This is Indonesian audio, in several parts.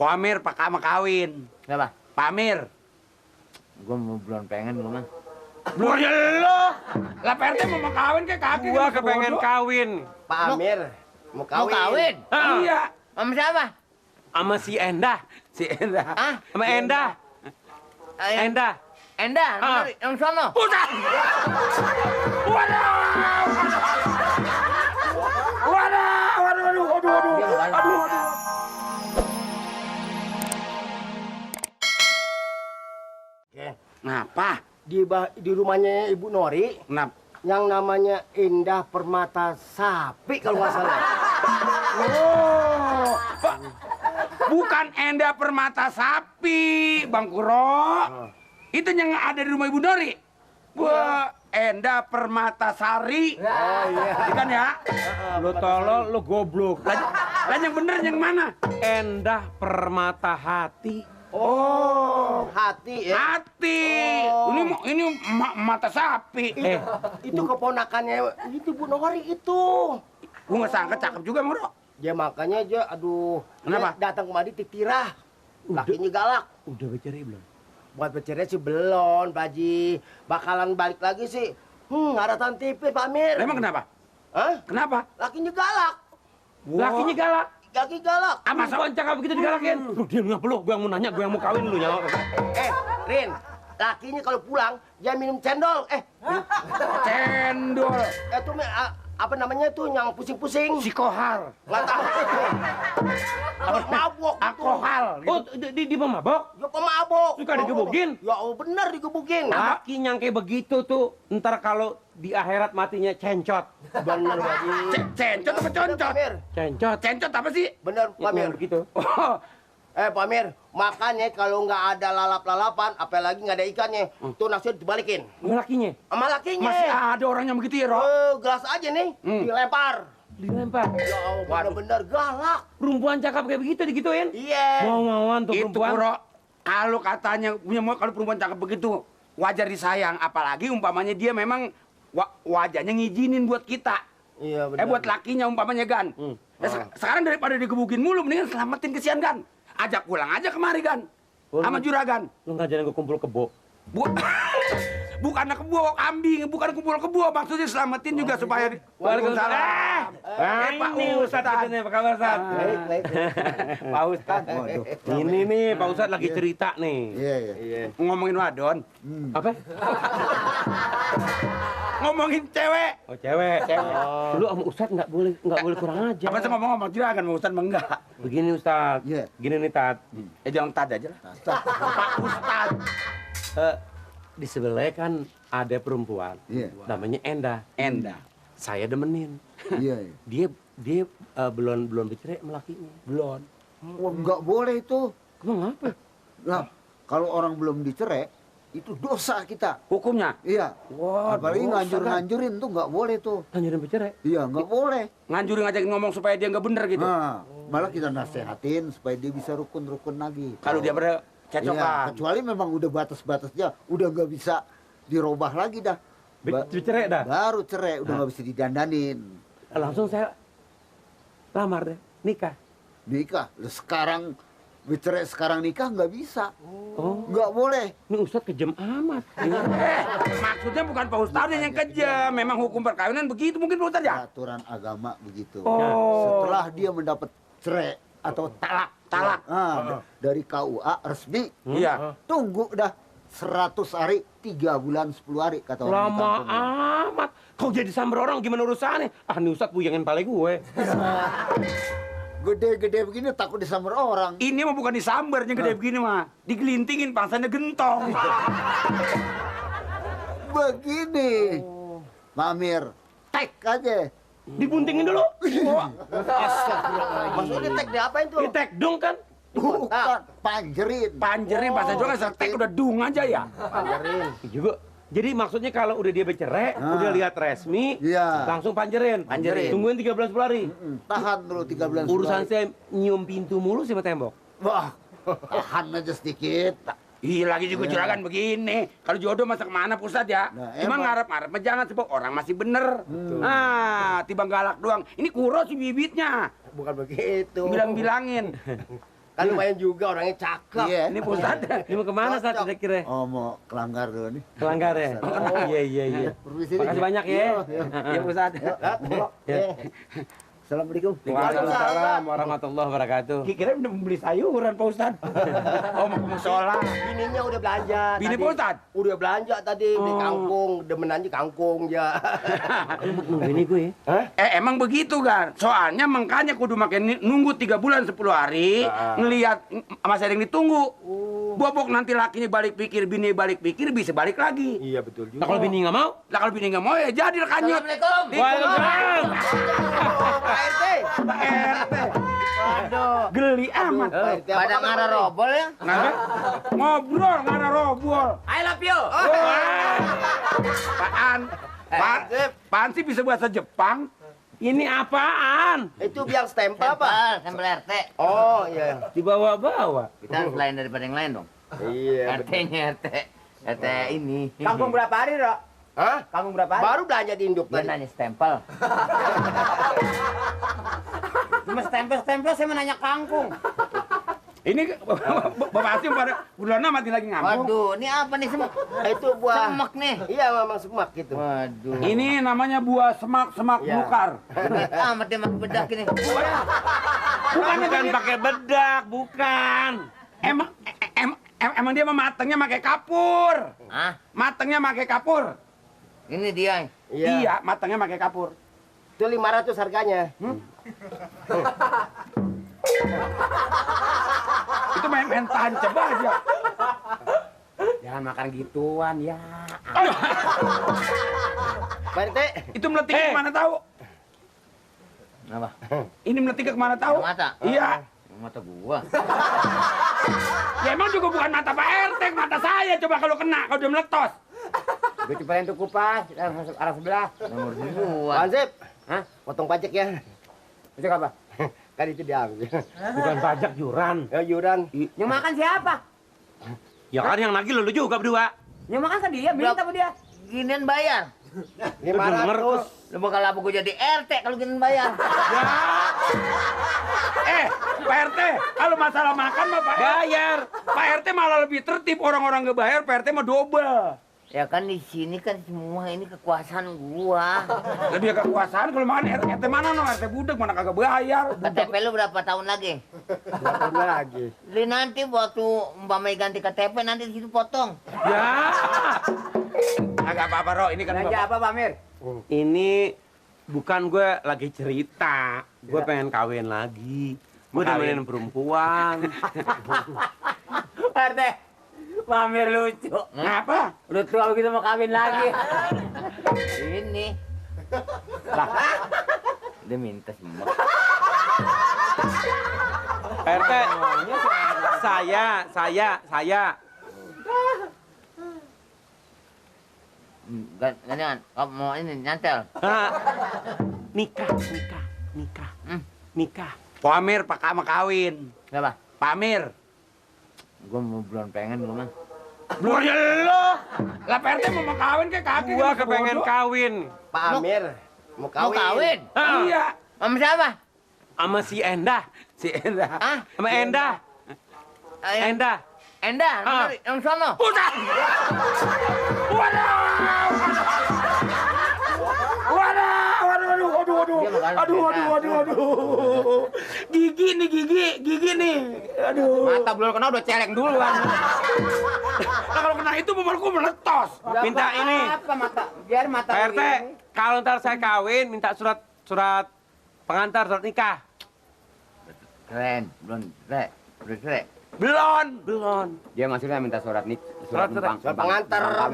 Pamer sama kawin. Kenapa? Pamer. Gua mau belum pengen lu mah. Belum ya lo. Lah PRT mau kawin kayak kaki. Gua kepengen kawin. Pak Amir mau kawin. Mau kawin? Iya. Sama siapa? Sama si Endah. Si Endah. Ah? Sama Endah. Endah. Endah, yang sono. Udah. Waduh. Aduh. Kenapa? Di rumahnya Ibu Nori Kenapa? yang namanya Indah Permata Sapi kalau nggak salah. Oh, bukan Endah Permata Sapi, Bang Kuro. Itu yang ada di rumah Ibu Nori. Wah, Endah Permata Sari. Oh iya. Ikan ya? Lu tolol, lu goblok. Lah yang bener yang mana? Endah Permata Hati. Oh, hati ya. Hati. Oh. Ini mata sapi. Itu keponakannya itu Bu Nori itu. Gua nggak sangka cakep juga, Moro. Ya makanya aja, aduh. Kenapa? Dia datang kemari titirah. Lakinya galak. Udah bercerai belum? Buat bercerai sih belum, Pak Haji. Bakalan balik lagi sih. Ngaratan TV, Pak Amir. Emang kenapa? Hah? Kenapa? Lakinya galak. Lakinya galak. Laki galak. Ah, masa cakap begitu digalakin? Lu diam ngapa lu? Gua yang mau nanya, gua yang mau kawin lu nyawa. Rin, lakinya kalau pulang dia minum cendol. Cendol. Itu apa namanya tuh yang pusing-pusing? Sikohal. Nggak tahu. Mabok. Alkohol. Oh, di pemabok? Ya pemabok. Suka digebukin? Ya bener digebukin. Laki nyangke begitu tuh, ntar kalau di akhirat matinya cencot. Bener, Pak Haji. Cencot apa concot? Pak Amir. Cencot. Cencot apa sih? Bener, Pak Amir. Begitu. Oh, Pak Amir, makanya kalau nggak ada lalap-lalapan, apalagi nggak ada ikannya, tuh nasinya dibalikin. Lakinya Sama lakinya. masih ada orang yang begitu ya, Ro? Gelas aja nih, dilempar. dilempar. Ya Allah, bener-bener galak. Perempuan cakep kayak begitu digituin. Iya. Mau-mauan tuh Itu, perempuan. Kuro. Kalau katanya punya mau kalau perempuan cakep begitu, wajar disayang. Apalagi umpamanya dia memang wajahnya ngizinin buat kita. Iya, bener. Buat lakinya umpamanya, Gan. Sekarang daripada digebukin mulu, mendingan selamatin kesian, Gan. Ajak pulang aja kemari, Gan. Sama Juragan. Lu ngajarin gue kumpul kebo. Bukan kebo kambing, bukan kumpul kebo. Maksudnya selamatin juga supaya... Waalaikumsalam. Pak Ini Ustadz kita nih, apa kabar Ustadz? Baik. Pak Ustadz. Ini nih, Pak Ustadz lagi cerita nih. Iya. Ngomongin wadon. Apa? Ngomongin cewek. Oh, cewek. Lu sama Ustadz nggak boleh kurang aja. Apa sih ngomong sama Juragan, sama Ustadz mah enggak. Begini Ustadz. Iya. Gini nih Tat. Jangan tad aja lah. Pak Ustadz. Di sebelahnya kan ada perempuan. Iya. Namanya Endah. Endah. Saya demenin. Iya. Dia belum bercerai sama lakinya. Belum. Oh, nggak boleh itu. Emang apa? Nah, kalau orang belum dicerai, itu dosa kita. Hukumnya? Iya. Wah, Apalagi dosa, nganjur-nganjurin tuh nggak boleh tuh. Anjurin bercerai. Iya, nggak boleh. Nganjurin ngajakin ngomong supaya dia nggak bener gitu. Nah, malah kita nasehatin supaya dia bisa rukun-rukun lagi. Kalau dia pada Iya, cecokan. kecuali memang udah batas-batasnya, udah nggak bisa dirubah lagi dah. Bercerai dah. Baru cerai, udah nggak bisa didandanin. Langsung saya lamar deh, nikah. Nikah, Lah sekarang bercerai sekarang nikah nggak bisa. Oh, Nggak boleh. ini Ustadz kejam amat. Maksudnya bukan Pak Ustadz yang kejam. Memang hukum perkawinan begitu mungkin Pak Ustadz ya? Aturan agama begitu. Oh. Setelah dia mendapat cerai atau talak, dari KUA resmi, Iya. tunggu dah 100 hari, 3 bulan, 10 hari kata orang di Lama kampung. amat. Kau jadi sambar orang gimana urusannya? Ah, nih Ustadz puyengin pale gue. Gede-gede begini takut disamber orang. Ini mah bukan disambar yang gede begini mah. Digelintingin pangsanya gentong. Begini, Mamir, tek aja. Dibuntingin dulu. Maksudnya tek diapain tuh? Ditek dong kan? Bukan, panjerin. Panjerin pangsanya juga setek udah dung aja ya. Juga. Jadi maksudnya kalau udah dia bercerai, udah lihat resmi, Iya. langsung panjerin. Panjerin. Tungguin 13 10 hari. Tahan dulu 13 Urusan hari. saya nyium pintu mulu sama tembok. Wah, tahan aja sedikit. Iya lagi juga juragan begini. Kalau jodoh masa kemana pusat ya? Nah, Cuma emang. ngarep-ngarep mah jangan sebab orang masih bener. Nah, tiba galak doang. Ini Kuro si bibitnya. Bukan begitu. Bilang-bilangin. Kan lumayan juga orangnya cakep. Iya. Ini Pak Ustadz. Ini mau kemana saat kira-kira? Oh, mau kelanggar dulu nih. Kelanggar ya? Iya, iya, iya. Permisi. Makasih banyak ya. Iya, iya. Iya Pak Ustadz. Assalamualaikum. Waalaikumsalam warahmatullahi wabarakatuh. Kira udah membeli sayuran Pak Ustadz. Oh mau ke musola. Bininya udah belanja. Bini tadi. Pak Ustadz? Udah belanja tadi beli Oh. kangkung, demen aja kangkung ya. Ini gue ya. Emang begitu kan? Soalnya makanya kudu makin nunggu 3 bulan 10 hari ngelihat masih ada yang ditunggu. Bobok nanti lakinya balik pikir, bini balik pikir bisa balik lagi. Iya betul Nah, kalau bini nggak mau? Lah kalau bini nggak mau ya jadi kanyut. Assalamualaikum. Waalaikumsalam. Pak RT. Pak RT. Waduh. Geli amat. Pak RT apa Pada kabar, ngarah Pak? robol ya? Ngobrol nggak ada robol. I love you. Paan sih bisa bahasa Jepang? Ini apaan? Itu biang stempel apa? Sampel RT. Oh iya. Dibawa-bawa. Kita harus lain daripada yang lain dong. Iya. RT-nya RT. RT ini. Kangkung berapa hari, Rok? Hah? Kangkung berapa hari? Baru belanja di induk Dia tadi. nanya stempel. Cuma stempel-stempel saya mau nanya kangkung. Ini Bapak Asim pada bulan mati lagi ngambung. Waduh, ini apa nih semak? Itu buah. Semak nih. Iya, memang semak gitu. Waduh. Ini namanya buah semak-semak Iya. belukar. Amat dia makan bedak ini. Bukan pakai bedak, bukan. Emang dia mah matangnya pakai kapur. Ah, Matangnya pakai kapur. ini dia. Iya, matangnya pakai kapur. Itu 500 harganya. Itu main tancap aja. Jangan makan gituan ya. Pak RT. Itu meletik kemana tahu? Apa? Ini meletik kemana tahu? Yang mata? Iya. Yang mata gua. Ya emang juga bukan mata Pak RT, mata saya. Coba kalau kena, kalau udah meletos. Gue cobain tuh kupas, arah sebelah. Nomor gua. Pak Ansip. Hah? Potong pajak ya. Itu apa? Kan itu diambil. Bukan pajak yuran. Ya yuran. Yang makan siapa? Ya kan yang nagih lu juga berdua. Yang makan kan dia, minta apa dia? Ginian bayar. 500. Lu bakal apa gua jadi RT kalau ginian bayar. Pak RT, kalau masalah makan mah Pak RT. Bayar. Pak RT malah lebih tertib, orang-orang nggak bayar, Pak RT mah double. Ya kan di sini kan semua ini kekuasaan gua. Lebih kekuasaan kalau makan RT mana no, RT budek mana kagak bayar. KTP lu berapa tahun lagi? Berapa lagi? Li nanti waktu Mbak Mei ganti KTP nanti di situ potong. Ya. Agak apa-apa, Ro. Ini kan Belanja apa, Pak Amir? Ini bukan gue lagi cerita. Gue pengen kawin lagi. Gue udah Kawin. mainin perempuan. Pak RT, Pak Amir lucu. Ngapa? Lu tua begitu mau kawin lagi. Ini. Dia minta semua. RT, saya. Gantian, kamu mau ini nyantel. Nikah. Nikah. Pak Amir, Pak Kama kawin. Kenapa? Pak Amir. Gua mau belum pengen gua mah. Belum ya lo. Lah Pak RT mau kawin kayak kaki. Gua kepengen kawin. Pak Amir mau Mau kawin. kawin? Iya. Sama siapa? Sama si Endah. Si Endah. Ah, Sama Endah. Endah. Endah, yang sono. Udah. Waduh. Gigi nih. Aduh. Mata belum kena udah celeng duluan. Nah, kalau kena itu memelku meletos. Minta ini. Apa mata? Biar mata Pak RT, kalau ntar saya kawin minta surat pengantar, surat nikah. Keren, belum keren. Udah keren. Belum. Dia maksudnya minta surat nik, Surat pengantar.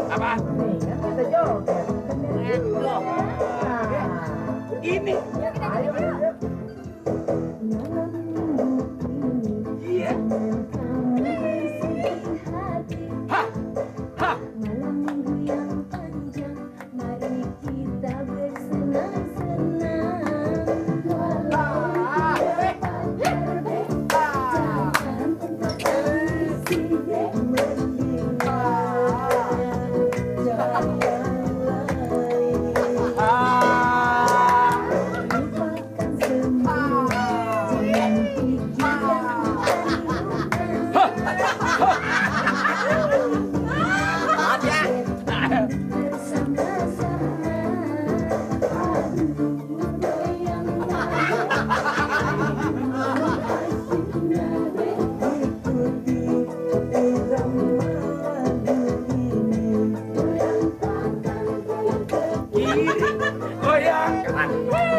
Apa? Ini. Iya. Hah. Malam minggu yang panjang, mari kita bersenang-senang. Walau berbeda, jangan goyang. Jangan.